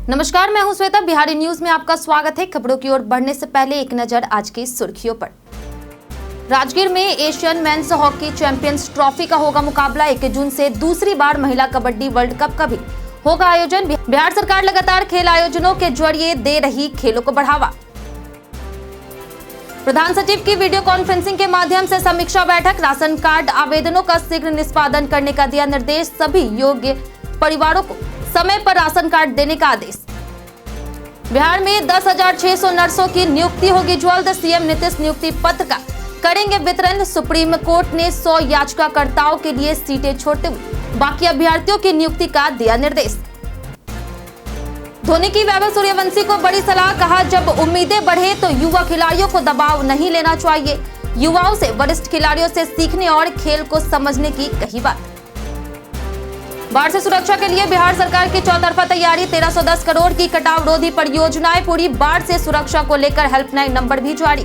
नमस्कार, मैं हूं श्वेता। बिहारी न्यूज में आपका स्वागत है। खबरों की ओर बढ़ने से पहले एक नजर आज की सुर्खियों पर। राजगीर में Asian men's hockey champions trophy का होगा मुकाबला। 1 जून से दूसरी बार महिला कबड्डी वर्ल्ड कप का भी होगा आयोजन। बिहार सरकार लगातार खेल आयोजनों के जरिए दे रही खेलों को बढ़ावा। प्रधान सचिव की वीडियो कॉन्फ्रेंसिंग के माध्यम से समीक्षा बैठक। राशन कार्ड आवेदनों का शीघ्र निष्पादन करने का दिया निर्देश। सभी योग्य परिवारों को समय पर राशन कार्ड देने का आदेश। बिहार में 10,600 नर्सों की नियुक्ति होगी जल्द। सीएम नीतीश नियुक्ति पत्र का करेंगे वितरण। सुप्रीम कोर्ट ने 100 याचिकाकर्ताओं के लिए सीटें छोड़ते हुए बाकी अभ्यर्थियों की नियुक्ति का दिया निर्देश। धोनी की वैभव सूर्यवंशी को बड़ी सलाह। कहा, जब उम्मीदें बढ़े तो युवा खिलाड़ियों को दबाव नहीं लेना चाहिए। युवाओं से वरिष्ठ खिलाड़ियों से सीखने और खेल को समझने की कही बात। बाढ़ से सुरक्षा के लिए बिहार सरकार की चौतरफा तैयारी। 1310 करोड़ की कटाव रोधी परियोजनाएं पूरी। बाढ़ से सुरक्षा को लेकर हेल्पलाइन नंबर भी जारी।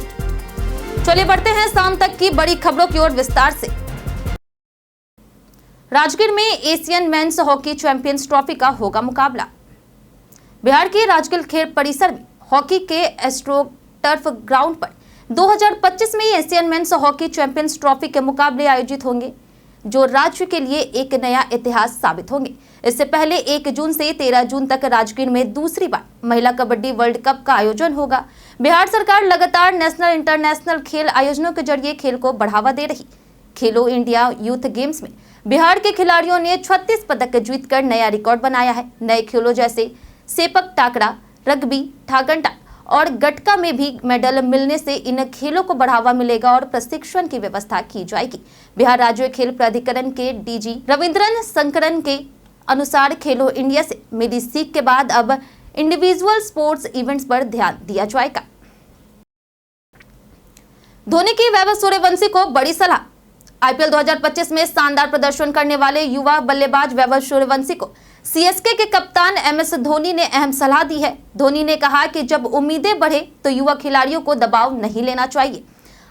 चलिए बढ़ते हैं शाम तक की बड़ी खबरों की ओर विस्तार से। राजगीर में Asian men's hockey champions trophy का होगा मुकाबला। बिहार के राजगीर खेल परिसर में हॉकी के एस्ट्रो टर्फ ग्राउंड पर 2025 में Asian men's hockey champions trophy के मुकाबले आयोजित होंगे, जो राज्य के लिए एक नया इतिहास साबित होंगे। इससे पहले 1 जून से 13 जून तक राजगीर में दूसरी बार महिला कबड्डी वर्ल्ड कप का आयोजन होगा। बिहार सरकार लगातार नेशनल इंटरनेशनल खेल आयोजनों के जरिए खेल को बढ़ावा दे रही। खेलो इंडिया यूथ गेम्स में बिहार के खिलाड़ियों ने 36 पदक जीतकर नया रिकॉर्ड बनाया है। नए खेलों जैसे सेपक टाकरा, रग्बी, ठाकंटा और गटका में भी मेडल मिलने से इन खेलों को बढ़ावा मिलेगा और प्रशिक्षण की व्यवस्था की जाएगी। बिहार राज्य खेल प्राधिकरण के डीजी रविंद्रन शंकरन के अनुसार खेलो इंडिया से मिली सीख के बाद अब इंडिविजुअल स्पोर्ट्स इवेंट्स पर ध्यान दिया जाएगा। धोनी की वैभव सूर्यवंशी को बड़ी सलाह। आईपीएल 2025 में शानदार प्रदर्शन करने वाले युवा बल्लेबाज वैभव सूर्यवंशी को सीएसके के कप्तान एमएस धोनी ने अहम सलाह दी है। धोनी ने कहा कि जब उम्मीदें बढ़े तो युवा खिलाड़ियों को दबाव नहीं लेना चाहिए।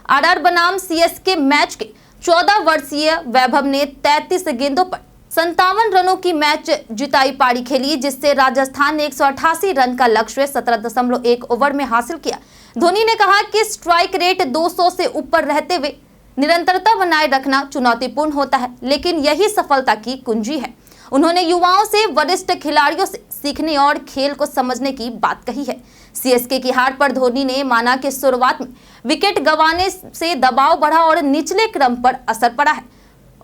आरआर बनाम सीएसके मैच के 14 वर्षीय वैभव ने 33 गेंदों पर 57 रनों की मैच जिताई पारी खेली, जिससे राजस्थान ने 188 रन का लक्ष्य 17.1 ओवर में हासिल किया। धोनी ने कहा कि स्ट्राइक रेट 200 से ऊपर रहते हुए निरंतरता बनाए रखना चुनौतीपूर्ण होता है, लेकिन यही सफलता की कुंजी है। उन्होंने युवाओं से वरिष्ठ खिलाड़ियों से सीखने और खेल को समझने की बात कही है। सीएसके की हार पर धोनी ने माना कि शुरुआत में विकेट गंवाने से दबाव बढ़ा और निचले क्रम पर असर पड़ा है।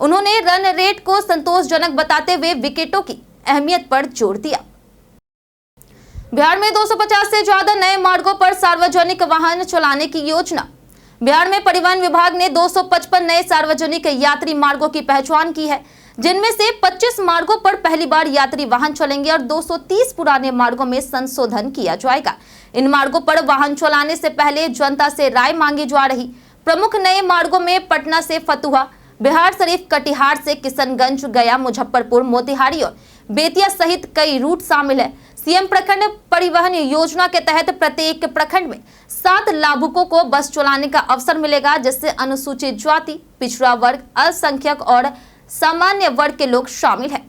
उन्होंने रन रेट को संतोषजनक बताते हुए विकेटों की अहमियत पर जोर दिया। बिहार में 250 से ज्यादा नए मार्गों पर सार्वजनिक वाहन चलाने की योजना। बिहार में परिवहन विभाग ने 255 नए सार्वजनिक यात्री मार्गों की पहचान की है, जिनमें से 25 मार्गों पर पहली बार यात्री वाहन चलेंगे और 230 पुराने मार्गों में संशोधन किया जाएगा। इन मार्गों पर वाहन चलाने से पहले जनता से राय मांगी जा रही। प्रमुख नए मार्गों में पटना से फतुहा, बिहार शरीफ, कटिहार से किशनगंज, गया, मुजफ्फरपुर, मोतिहारी और बेतिया सहित कई रूट शामिल है। सीएम प्रखंड परिवहन योजना के तहत प्रत्येक प्रखंड में 7 लाभुकों को बस चलाने का अवसर मिलेगा, जिससे अनुसूचित जाति, पिछड़ा वर्ग, अल्पसंख्यक और सामान्य वर्ग के लोग शामिल हैं।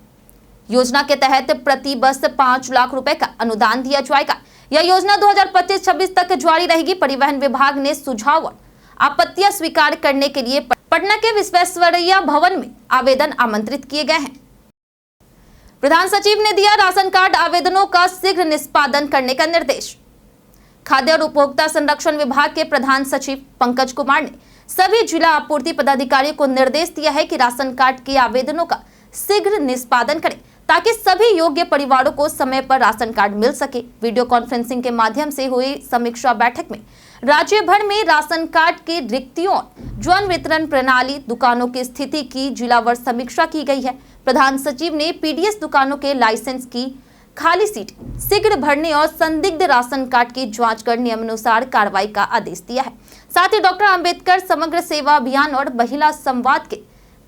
योजना के तहत प्रति बस 5 लाख रुपए का अनुदान दिया जाएगा। यह योजना 2025-26 तक जारी रहेगी। परिवहन विभाग ने सुझाव और आपत्तियां स्वीकार करने के लिए पटना के विश्वेश्वरैया भवन में आवेदन आमंत्रित किए गए हैं। प्रधान सचिव ने दिया राशन कार्ड आवेदनों का शीघ्र निष्पादन करने का निर्देश। खाद्य और उपभोक्ता संरक्षण विभाग के प्रधान सचिव पंकज कुमार ने सभी जिला आपूर्ति पदाधिकारियों को निर्देश दिया है कि राशन कार्ड के आवेदनों का शीघ्र निष्पादन करें, ताकि सभी योग्य परिवारों को समय पर राशन कार्ड मिल सके। वीडियो कॉन्फ्रेंसिंग के माध्यम से हुई समीक्षा बैठक में राज्य भर में राशन कार्ड की रिक्तियों और जन वितरण प्रणाली दुकानों की स्थिति की जिलावार समीक्षा की गई है। प्रधान सचिव ने पीडीएस दुकानों के लाइसेंस की खाली सीट शीघ्र भरने और संदिग्ध राशन कार्ड की जांच कर नियमानुसार कार्रवाई का आदेश दिया है। साथ ही डॉक्टर अंबेडकर समग्र सेवा अभियान और महिला संवाद के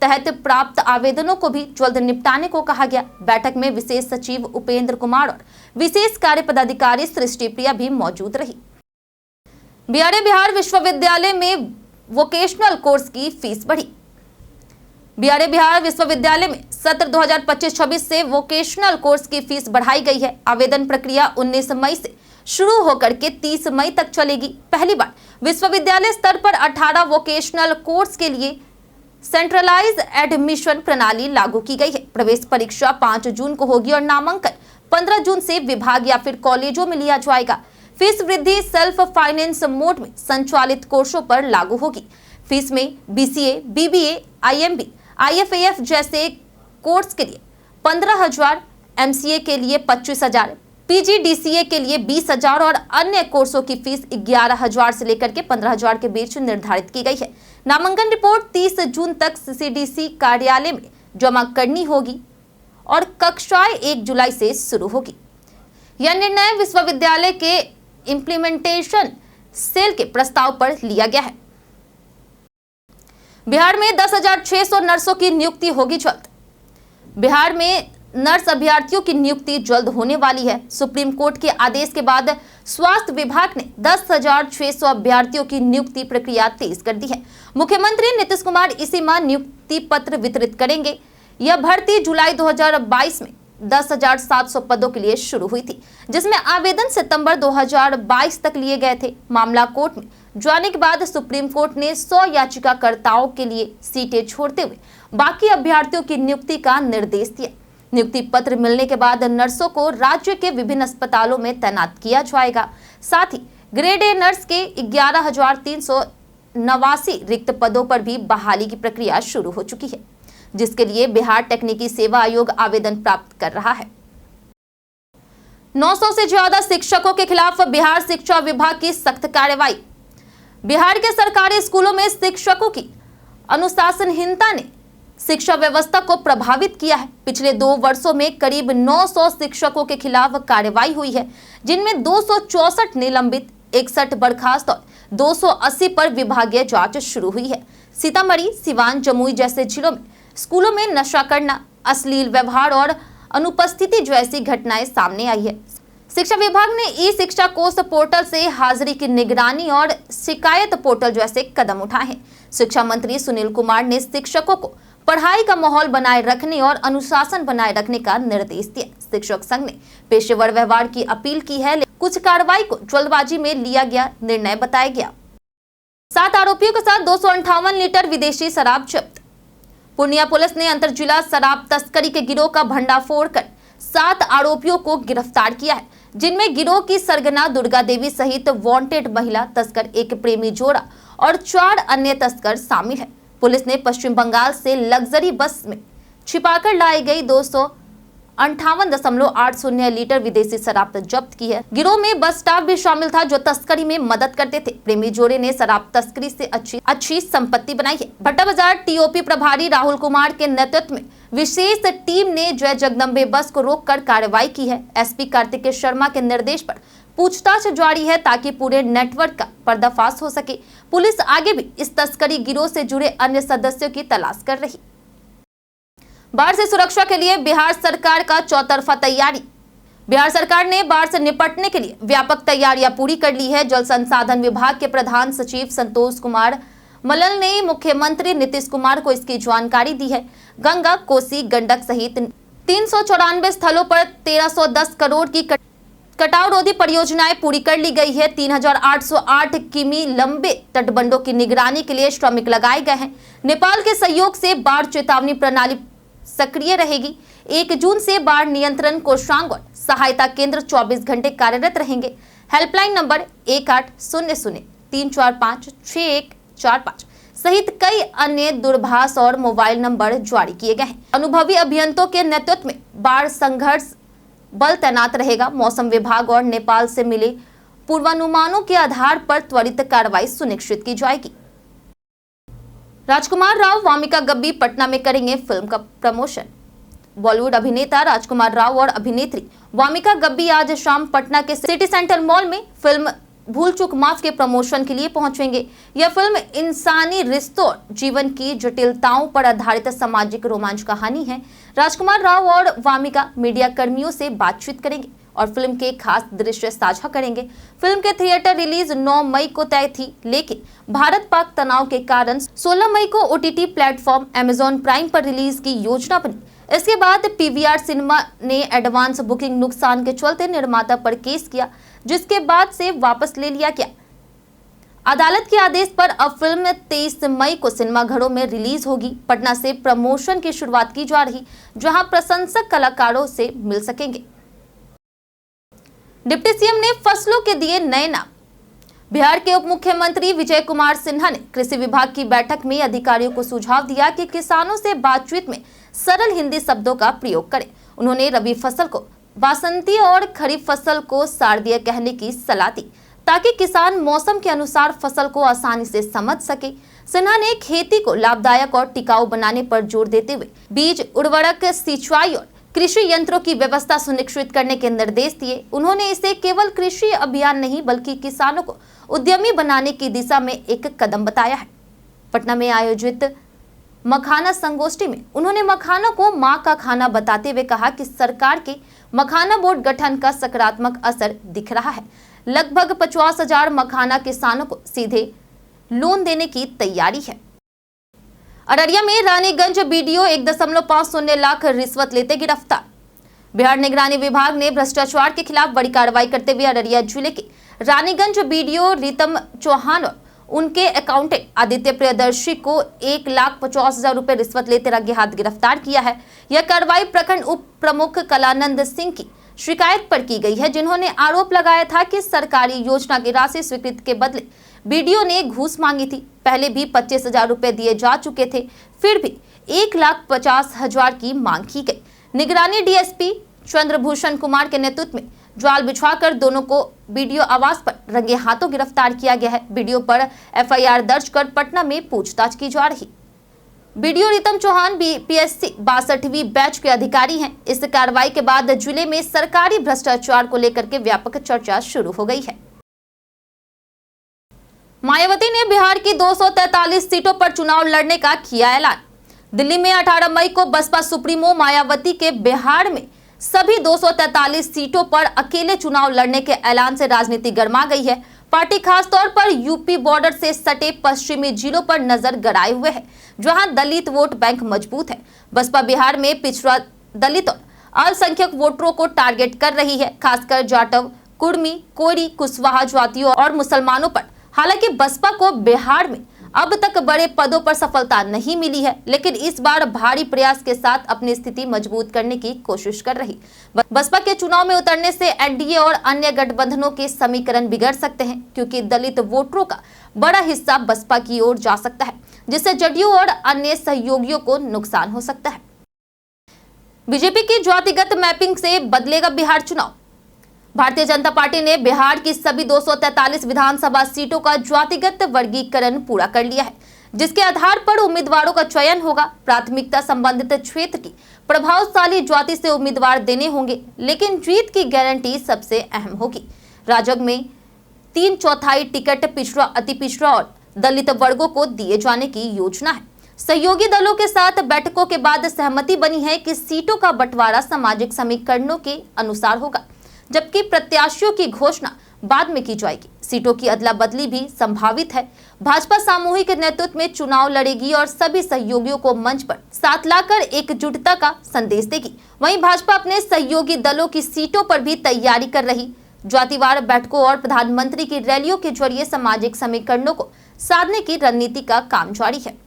तहत प्राप्त आवेदनों को भी जल्द निपटाने को कहा गया। बैठक में विशेष सचिव उपेंद्र कुमार और विशेष कार्य पदाधिकारी सृष्टि प्रिया भी मौजूद रही। बिहार विश्वविद्यालय में वोकेशनल कोर्स की फीस बढ़ी। बिहार विश्वविद्यालय में सत्र 2025-26 से वोकेशनल कोर्स की फीस बढ़ाई गई है। आवेदन प्रक्रिया 19 मई से शुरू होकर के 30 मई तक चलेगी। पहली बार विश्वविद्यालय स्तर पर 18 वोकेशनल कोर्स के लिए सेंट्रलाइज एडमिशन प्रणाली लागू की गई है। प्रवेश परीक्षा 5 जून को होगी और नामांकन 15 जून से विभाग या फिर कॉलेजों में लिया जाएगा। फीस वृद्धि सेल्फ फाइनेंस मोड में संचालित कोर्सों पर लागू होगी। फीस में BCA, BBA, IMB, IFAF जैसे कोर्स के लिए 15,000, MCA के लिए 25,000, PGDCA के लिए 20,000 और अन्य कोर्सों की फीस 11,000 से लेकर के 15,000 के बीच निर्धारित की गई है। नामांकन रिपोर्ट 30 जून तक CCDC कार्यालय में जमा करनी होगी और कक्षाएं 1 जुलाई से शुरू होगी। यह निर्णय विश्वविद्यालय के इम्प्लीमेंटेशन सेल के प्रस्ताव पर लिया गया है। बिहार में 10,600 नर्सों की नियुक्ति होगी जल्द। बिहार में नर्स अभ्यर्थियों की नियुक्ति जल्द होने वाली है। सुप्रीम कोर्ट के आदेश के बाद स्वास्थ्य विभाग ने 10,600 अभ्यर्थियों की नियुक्ति प्रक्रिया तेज कर दी है। मुख्यमंत्री नीतीश कुमार इसी माह नियुक्ति पत्र वितरित करेंगे। यह भर्ती जुलाई 2022 में 10,700 पदों के लिए शुरू हुई थी, जिसमें आवेदन सितंबर 2022 तक लिए गए थे। मामला कोर्ट में जाने के बाद सुप्रीम कोर्ट ने 100 याचिकाकर्ताओं के लिए सीटें छोड़ते हुए बाकी अभ्यर्थियों की नियुक्ति का निर्देश दिया। नियुक्ति पत्र मिलने के बाद नर्सों को राज्य के विभिन्न अस्पतालों में तैनात किया जाएगा। साथ ही ग्रेड ए नर्स के 11,389 रिक्त पदों पर भी बहाली की प्रक्रिया शुरू हो चुकी है, जिसके लिए बिहार तकनीकी सेवा आयोग आवेदन प्राप्त कर रहा है। 900 से ज्यादा शिक्षकों के खिलाफ बिहार शिक्षा विभाग की सख्त कार्रवाई। बिहार के सरकारी स्कूलों में शिक्षकों की अनुशासनहीनता ने शिक्षा व्यवस्था को प्रभावित किया है। पिछले 2 वर्षों में करीब 900 शिक्षकों के खिलाफ कार्रवाई हुई है, जिनमें 264 निलंबित, 61 बर्खास्त और 280 पर विभागीय जांच शुरू हुई है। सीतामढ़ी, सिवान, जमुई जैसे जिलों में स्कूलों में नशा करना, अश्लील व्यवहार और अनुपस्थिति जैसी घटनाएं सामने आई है। शिक्षा विभाग ने ई-शिक्षा कोष पोर्टल से हाजिरी की निगरानी और शिकायत पोर्टल जैसे कदम उठाए हैं। शिक्षा मंत्री सुनील कुमार ने शिक्षकों को पढ़ाई का माहौल बनाए रखने और अनुशासन बनाए रखने का निर्देश दिया। शिक्षक संघ ने पेशेवर व्यवहार की अपील की है, लेकिन कुछ कार्रवाई को जल्दबाजी में लिया गया निर्णय बताया गया। 7 आरोपियों के साथ 258 लीटर विदेशी शराब जब्त। पूर्णिया पुलिस ने अंतर जिला शराब तस्करी के गिरोह का भंडाफोड़ कर 7 आरोपियों को गिरफ्तार किया है, जिनमें गिरोह की सरगना दुर्गा देवी सहित वांटेड महिला तस्कर, एक प्रेमी जोड़ा और 4 अन्य तस्कर शामिल है। पुलिस ने पश्चिम बंगाल से लग्जरी बस में छिपाकर लाई गई 258.80 लीटर विदेशी शराब जब्त की है। गिरोह में बस स्टाफ भी शामिल था, जो तस्करी में मदद करते थे। प्रेमी जोड़े ने शराब तस्करी से अच्छी संपत्ति बनाई है। भट्टा बाजार TOP प्रभारी राहुल कुमार के नेतृत्व में विशेष टीम ने जय जगदम्बे बस को रोककर कार्रवाई की है। SP कार्तिकेय शर्मा के निर्देश पर पूछताछ जारी है, ताकि पूरे नेटवर्क का पर्दाफाश हो सके। पुलिस आगे भी इस तस्करी गिरोह से जुड़े अन्य सदस्यों की तलाश कर रही। बाढ़ से सुरक्षा के लिए बिहार सरकार का चौतरफा तैयारी। बिहार सरकार ने बाढ़ से निपटने के लिए व्यापक तैयारियां पूरी कर ली है। जल संसाधन विभाग के प्रधान सचिव संतोष कुमार मल्ल ने मुख्यमंत्री नीतीश कुमार को इसकी जानकारी दी है। गंगा, कोसी, गंडक सहित 394 स्थलों पर 1310 करोड़ की कटाव रोधी परियोजनाएं पूरी कर ली गई है। 3,808 किमी लंबे तटबंधों की निगरानी के लिए श्रमिक लगाए गए हैं। नेपाल के सहयोग से बाढ़ चेतावनी प्रणाली सक्रिय रहेगी। 1 जून से बाढ़ नियंत्रण कोषांग और सहायता केंद्र 24 घंटे कार्यरत रहेंगे। हेल्पलाइन नंबर 1800-345-6145 सहित कई अन्य दूरभाष और मोबाइल नंबर जारी किए गए हैं। अनुभवी अभियंताओं के नेतृत्व में बाढ़ संघर्ष बल तैनात रहेगा। मौसम विभाग और नेपाल से मिले पूर्वानुमानों के आधार पर त्वरित कार्रवाई सुनिश्चित की जाएगी। राजकुमार राव, वामिका गब्बी पटना में करेंगे फिल्म का प्रमोशन। बॉलीवुड अभिनेता राजकुमार राव और अभिनेत्री वामिका गब्बी आज शाम पटना के सिटी सेंटर मॉल में फिल्म भूल चूक माफ के प्रमोशन के लिए पहुंचेंगे। यह फिल्म इंसानी रिश्तों और जीवन की जटिलताओं पर आधारित सामाजिक रोमांच कहानी है। राजकुमार राव और वामिका मीडिया कर्मियों से बातचीत करेंगे। और फिल्म के खास दृश्य साझा करेंगे। फिल्म के थिएटर रिलीज 9 मई को तय थी, लेकिन भारत पाक तनाव के कारण 16 मई को OTT प्लेटफॉर्म अमेजॉन प्राइम पर रिलीज की योजना बनी। इसके बाद PVR सिनेमा ने एडवांस बुकिंग नुकसान के चलते निर्माता पर केस किया, जिसके बाद से वापस ले लिया गया। अदालत के आदेश पर अब फिल्म 23 मई को सिनेमाघरों में रिलीज होगी। पटना से प्रमोशन की शुरुआत की जा रही, जहां प्रशंसक कलाकारों से मिल सकेंगे। डिप्टी सीएम ने फसलों के दिए नए नाम। बिहार के उप मुख्यमंत्री विजय कुमार सिन्हा ने कृषि विभाग की बैठक में अधिकारियों को सुझाव दिया कि किसानों से बातचीत में सरल हिंदी शब्दों का प्रयोग करें। उन्होंने रबी फसल को बासंती और खरीफ फसल को शारदीय कहने की सलाह दी, ताकि किसान मौसम के अनुसार फसल को आसानी से समझ सके। सिन्हा ने खेती को लाभदायक और टिकाऊ बनाने पर जोर देते हुए बीज, उर्वरक, सिंचाई और कृषि यंत्रों की व्यवस्था सुनिश्चित करने के निर्देश दिए। उन्होंने इसे केवल कृषि अभियान नहीं, बल्कि किसानों को उद्यमी बनाने की दिशा में एक कदम बताया है। पटना में आयोजित मखाना संगोष्ठी में उन्होंने मखाना को मां का खाना बताते हुए कहा कि सरकार के मखाना बोर्ड गठन का सकारात्मक असर दिख रहा है। लगभग 50,000 मखाना किसानों को सीधे लोन देने की तैयारी है। अररिया में रानीगंज BDO 1.50 लाख रिश्वत लेते गिरफ्तार। बिहार निगरानी विभाग ने भ्रष्टाचार के खिलाफ बड़ी कार्रवाई करते हुए अररिया जिले के रानीगंज BDO रीतम चौहान और उनके अकाउंटेंट आदित्य प्रियदर्शी को 1,50,000 रुपए रिश्वत लेते रंगे हाथ गिरफ्तार किया है। यह कार्रवाई प्रखंड उप प्रमुख कलानंद सिंह की शिकायत पर की गई है, जिन्होंने आरोप लगाया था कि सरकारी योजना की राशि स्वीकृति के बदले BDO ने घूस मांगी थी। पहले भी 25,000 रुपए दिए जा चुके थे, फिर भी 1,50,000 की मांग की गई। निगरानी DSP चंद्रभूषण कुमार के नेतृत्व में जाल बिछाकर दोनों को BDO आवास पर रंगे हाथों गिरफ्तार किया गया है। BDO पर FIR दर्ज कर पटना में पूछताछ की जा रही। BDO Ritam Chauhan BPSC 62वीं batch के अधिकारी हैं। इस कार्रवाई के बाद जिले में सरकारी भ्रष्टाचार को लेकर के व्यापक चर्चा शुरू हो गई है। मायावती ने बिहार की 243 सीटों पर चुनाव लड़ने का किया ऐलान। दिल्ली में 18 मई को बसपा सुप्रीमो मायावती के बिहार में सभी 243 सीटों पर अकेले चुनाव लड़ने के ऐलान से राजनीति गर्मा गई है। पार्टी खासतौर पर यूपी बॉर्डर से सटे पश्चिमी जिलों पर नजर गड़ाए हुए है, जहां दलित वोट बैंक मजबूत है। बसपा बिहार में पिछड़ा दलित और अल्पसंख्यक वोटरों को टारगेट कर रही है, खासकर जाटव, कुर्मी, कोरी, कुशवाहा जातियों और मुसलमानों पर। हालांकि बसपा को बिहार में अब तक बड़े पदों पर सफलता नहीं मिली है, लेकिन इस बार भारी प्रयास के साथ अपनी स्थिति मजबूत करने की कोशिश कर रही। बसपा के चुनाव में उतरने से NDA और अन्य गठबंधनों के समीकरण बिगड़ सकते हैं, क्योंकि दलित वोटरों का बड़ा हिस्सा बसपा की ओर जा सकता है, जिससे जदयू और अन्य सहयोगियों को नुकसान हो सकता है। बीजेपी की जातिगत मैपिंग से बदलेगा बिहार चुनाव। भारतीय जनता पार्टी ने बिहार की सभी 243 विधानसभा सीटों का जातिगत वर्गीकरण पूरा कर लिया है, जिसके आधार पर उम्मीदवारों का चयन होगा। प्राथमिकता संबंधित क्षेत्र की प्रभावशाली जाति से उम्मीदवार देने होंगे, लेकिन जीत की गारंटी सबसे अहम होगी। राजग में 3/4 टिकट पिछड़ा, अति पिछड़ा और दलित वर्गों को दिए जाने की योजना है। सहयोगी दलों के साथ बैठकों के बाद सहमति बनी है कि सीटों का बंटवारा सामाजिक समीकरणों के अनुसार होगा, जबकि प्रत्याशियों की घोषणा बाद में की जाएगी। सीटों की अदला बदली भी संभावित है। भाजपा सामूहिक नेतृत्व में चुनाव लड़ेगी और सभी सहयोगियों को मंच पर साथ लाकर एकजुटता का संदेश देगी। वहीं भाजपा अपने सहयोगी दलों की सीटों पर भी तैयारी कर रही। जातिवार बैठकों और प्रधानमंत्री की रैलियों के जरिए सामाजिक समीकरणों को साधने की रणनीति का काम जारी है।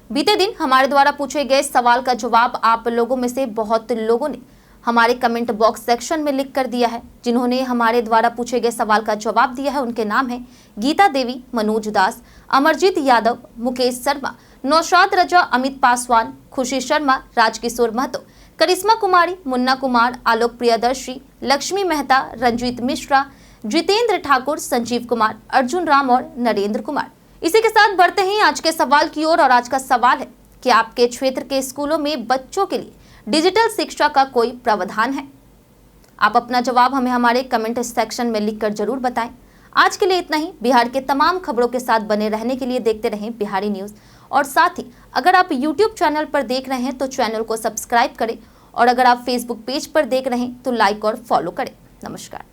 बीते दिन हमारे द्वारा पूछे गए सवाल का जवाब आप लोगों में से बहुत लोगों ने हमारे कमेंट बॉक्स सेक्शन में लिख कर दिया है। जिन्होंने हमारे द्वारा पूछे गए सवाल का जवाब दिया है, उनके नाम है गीता देवी, मनोज दास, अमरजीत यादव, मुकेश शर्मा, नौशाद रजा, अमित पासवान, खुशी शर्मा, राजकिशोर महतो, करिश्मा कुमारी, मुन्ना कुमार, आलोक प्रियदर्शी, लक्ष्मी मेहता, रंजीत मिश्रा, जितेंद्र ठाकुर, संजीव कुमार, अर्जुन राम और नरेंद्र कुमार। इसी के साथ बढ़ते हैं आज के सवाल की ओर। और आज का सवाल है कि आपके क्षेत्र के स्कूलों में बच्चों के लिए डिजिटल शिक्षा का कोई प्रावधान है? आप अपना जवाब हमें हमारे कमेंट सेक्शन में लिखकर जरूर बताएं। आज के लिए इतना ही। बिहार के तमाम खबरों के साथ बने रहने के लिए देखते रहें बिहारी न्यूज़। और साथ ही अगर आप YouTube चैनल पर देख रहे हैं तो चैनल को सब्सक्राइब करें और अगर आप फेसबुक पेज पर देख रहे हैं तो लाइक और फॉलो करें। नमस्कार।